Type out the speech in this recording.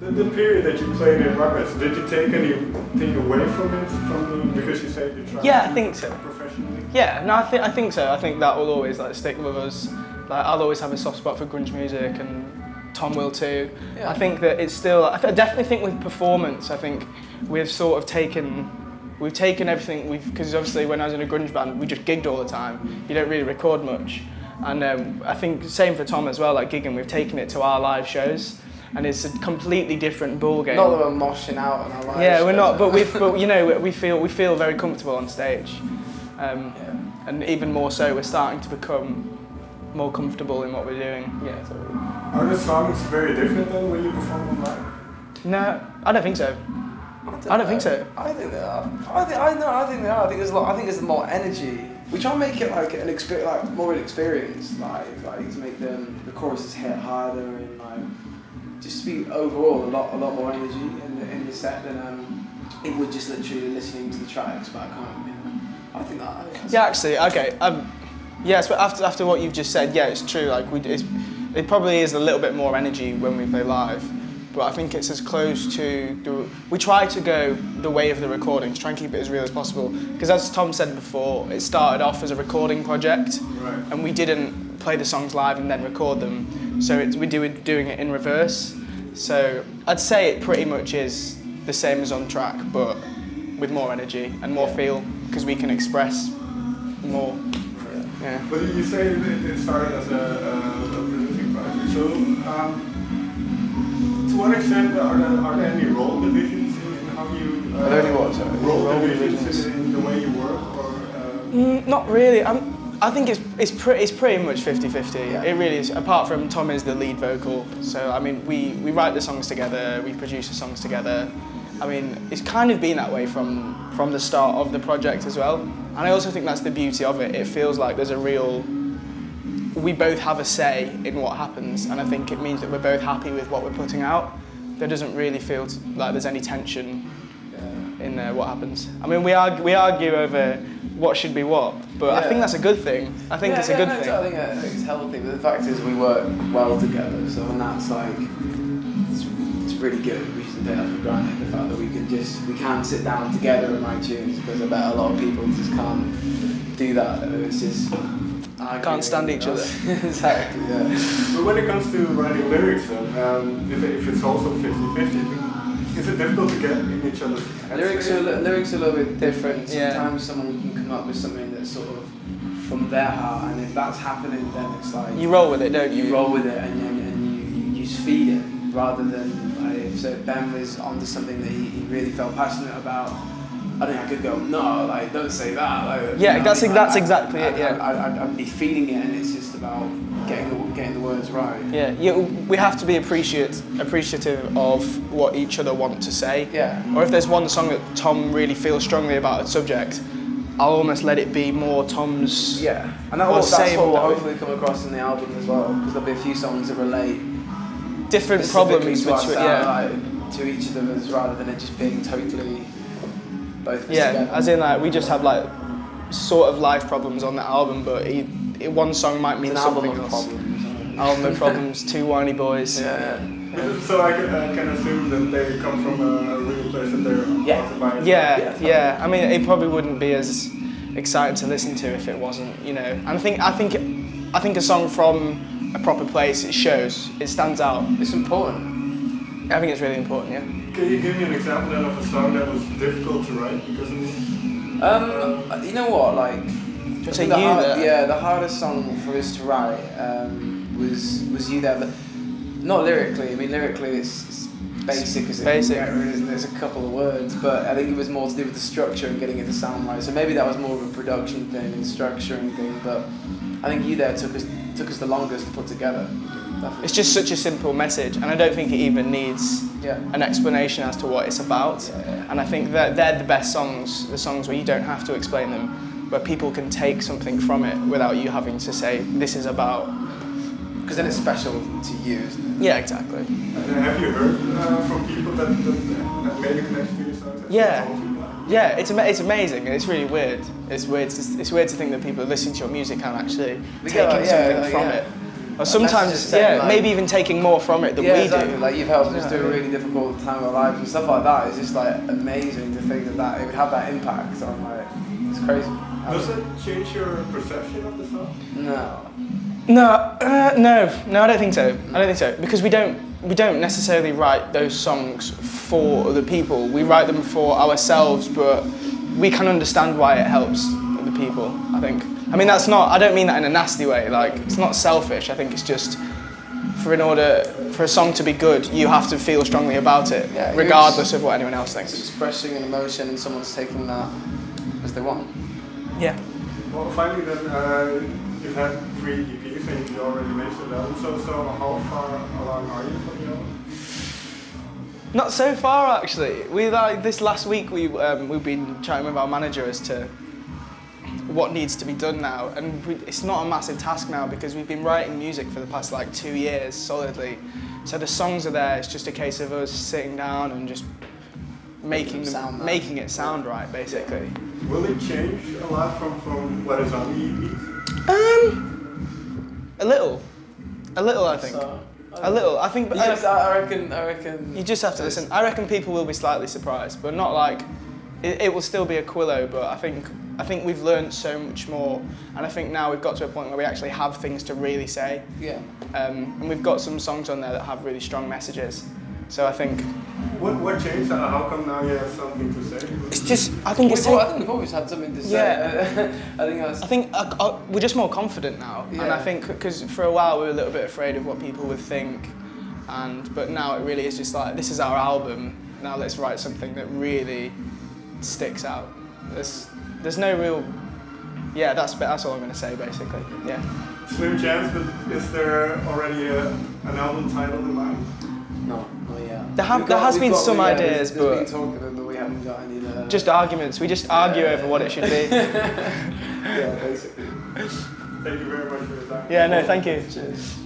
The period that you played in Rugrats, did you take anything away from it, because you said you tried? Yeah, I think so. Professionally. Yeah, no, I think so. I think that will always like stick with us. Like I'll always have a soft spot for grunge music, and Tom will too. Yeah. I think that it's still. I definitely think with performance, I think we've sort of taken everything because obviously when I was in a grunge band, we just gigged all the time. You don't really record much, and I think same for Tom as well. Like gigging, we've taken it to our live shows. And it's a completely different ball game. Not that we're moshing out on our live Yeah, shows, we're not, but you know, we feel very comfortable on stage, and even more so, we're starting to become more comfortable in what we're doing. Yeah. Totally. Are the songs very different than when you perform them live? No, I don't think so. I don't think so. I think they are. I think they are. I think there's more energy. We try and make it like an experience, like more an experience, like to make the choruses hit harder and like. Just be overall a lot more energy in the set than it would just literally listening to the tracks back home. You know, I think that. Yeah, actually, okay. Yes, but after what you've just said, yeah, it's true. Like it probably is a little bit more energy when we play live, but I think it's as close to we try to go the way of the recordings, try and keep it as real as possible. Because as Tom said before, it started off as a recording project, right. And we didn't play the songs live and then record them. So we're doing it in reverse. So I'd say it pretty much is the same as on track, but with more energy and more feel, because we can express more. Yeah. But you say it started as a producing project. So to what extent are there any role divisions in how you? Are there any what? Sorry? Role divisions in the way you work, or? Not really. I think it's pretty much 50-50. Yeah. It really is. Apart from Tom is the lead vocal, so I mean we write the songs together, we produce the songs together. I mean it's kind of been that way from the start of the project as well. And I also think that's the beauty of it. It feels like there's we both have a say in what happens, and I think it means that we're both happy with what we're putting out. There doesn't really feel like there's any tension in what happens. I mean we argue over what should be what, but I think that's a good thing. I think it's a good thing. I think it's healthy, but the fact is we work well together, so and that's like, it's really good. We shouldn't take that for granted, the fact that we can sit down together and write tunes, because I bet a lot of people just can't do that. It's just can't stand each other. Exactly, yeah. But when it comes to writing lyrics, if it's also 50-50, is it difficult to get in each other's lyrics are a little bit different. Sometimes someone can come up with something that's sort of from their heart, and if that's happening, then it's like you roll with it, don't you? You roll with it, and you just feed it rather than if Ben was onto something that he really felt passionate about. I think I could go, no, like don't say that. Like, yeah, you know, that's exactly it. Yeah, I'd be feeding it, and it's just about getting the words right. Yeah, we have to be appreciative of what each other want to say. Yeah. Or if there's one song that Tom really feels strongly about a subject, I'll almost let it be more Tom's. Yeah, and that's what will hopefully come across in the album as well, because there'll be a few songs that relate different problems to each of them, rather than it just being totally both together. As in like we just have like sort of life problems on the album, but one song might mean something else. Album of problems, two whiny boys. Yeah. So I can assume that they come from a real place that they're Yeah. I mean, it probably wouldn't be as exciting to listen to if it wasn't, you know. And I think a song from a proper place, it shows, it stands out. It's important. I think it's really important. Yeah. Can you give me an example then of a song that was difficult to write because of this? You know what, like. The hardest song for us to write was You There, but not lyrically. I mean, lyrically it's basic as it basic. There's a couple of words, but I think it was more to do with the structure and getting it to sound right. So maybe that was more of a production thing and structuring thing, but I think You There took us the longest to put together. Definitely. It's just such a simple message, and I don't think it even needs an explanation as to what it's about. And I think that they're the best songs, the songs where you don't have to explain them, where people can take something from it without you having to say, this is about... Because then it's special to you, isn't it? Yeah, exactly. Have you heard from people that made a connection to your songs? Yeah, it's amazing, and it's really weird. It's weird to think that people listening to your music can actually take something from it. Or sometimes, yeah, like, maybe even taking more from it than we do. Like you've helped us through a really difficult time of our lives and stuff like that. It's just like amazing to think that it would have that impact. So I'm like, it's crazy. Does it change your perception of the song? No. No, no, I don't think so. I don't think so, because we don't necessarily write those songs for other people. We write them for ourselves, but we can understand why it helps other people, I think. I mean, that's not, I don't mean that in a nasty way, like, it's not selfish. I think it's just, in order for a song to be good, you have to feel strongly about it, regardless of what anyone else thinks. It's expressing an emotion and someone's taking that as they want. Yeah. Well, finally then, you've had 3 EPs and you already mentioned them, so how far along are you from the album? Not so far, actually. This last week we've been chatting with our manager as to what needs to be done now, and it's not a massive task now because we've been writing music for the past like 2 years solidly. So the songs are there. It's just a case of us sitting down and just making it sound right, basically. Will it change a lot from what is on the EP? A little, I think. A little, I think. I reckon. You just have to listen. I reckon people will be slightly surprised, but not like. It will still be Aquilo, but I think we've learned so much more, and I think now we've got to a point where we actually have things to really say. Yeah. And we've got some songs on there that have really strong messages. So I think. What changed? How come now you have something to say? It's just. I think we've always had something to say. Yeah. I think we're just more confident now, and I think because for a while we were a little bit afraid of what people would think, but now it really is just like, this is our album. Now let's write something that really sticks out. There's no real. Yeah, that's all I'm going to say basically. Yeah. Slim chance, but is there already an album title in mind? No, not yet. There has been some ideas, there's but been talk of it, but we haven't got any there. Just arguments. We just argue over what it should be. Yeah, basically. Thank you very much for your time. Yeah, no, thank you. Cheers.